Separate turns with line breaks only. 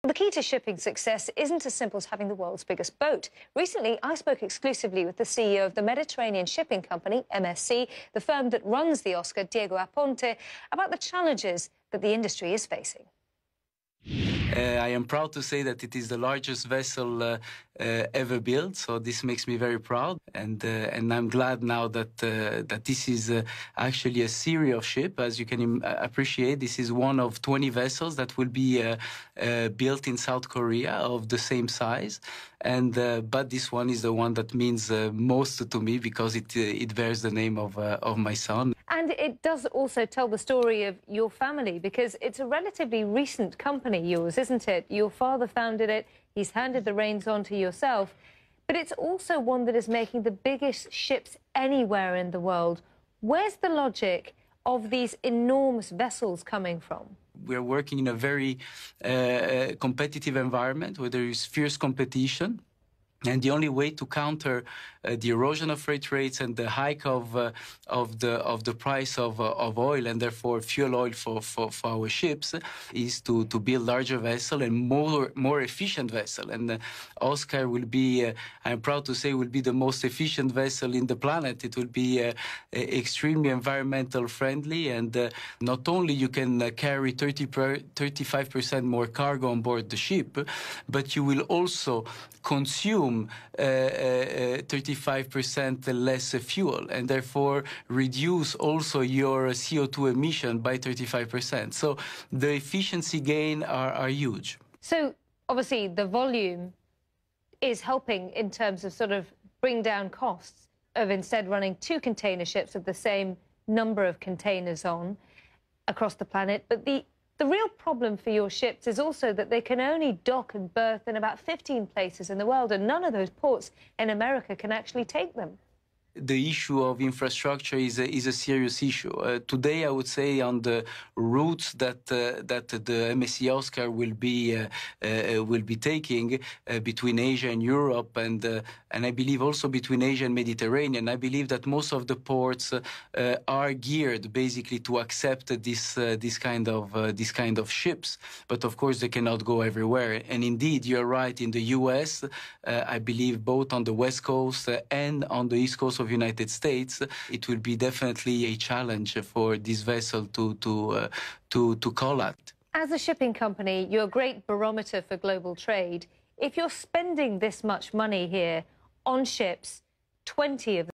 The key to shipping success isn't as simple as having the world's biggest boat. Recently, I spoke exclusively with the CEO of the Mediterranean shipping company, MSC, the firm that runs the Oscar, Diego Aponte, about the challenges that the industry is facing.
I am proud to say that it is the largest vessel ever built, so this makes me very proud, and I'm glad now that that this is actually a series of ships. As you can appreciate, this is one of 20 vessels that will be built in South Korea of the same size, and but this one is the one that means most to me because it bears the name of my son.
And it does also tell the story of your family, because it's a relatively recent company, yours, isn't it? Your father founded it, he's handed the reins on to yourself, but it's also one that is making the biggest ships anywhere in the world. Where's the logic of these enormous vessels coming from?
We're working in a very competitive environment where there is fierce competition. And the only way to counter the erosion of freight rates and the hike of the price of oil, and therefore fuel oil for our ships, is to build larger vessel and more efficient vessel. And Oscar will be, I'm proud to say, will be the most efficient vessel in the planet. It will be extremely environmental friendly, and not only you can carry 35% more cargo on board the ship, but you will also consume 35% less fuel, and therefore reduce also your CO2 emission by 35%. So the efficiency gain are huge.
So obviously the volume is helping in terms of sort of bring down costs of instead running 2 container ships with the same number of containers on across the planet. But the real problem for your ships is also that they can only dock and berth in about 15 places in the world, and none of those ports in America can actually take them.
The issue of infrastructure is a serious issue. Today, I would say on the routes that the MSC Oscar will be taking between Asia and Europe, and I believe also between Asia and Mediterranean. I believe that most of the ports are geared basically to accept this kind of ships. But of course, they cannot go everywhere. And indeed, you're right. In the U.S., I believe both on the West Coast and on the East Coast of United States, it will be definitely a challenge for this vessel to call at.
As a shipping company, you're a great barometer for global trade. If you're spending this much money here on ships, 20 of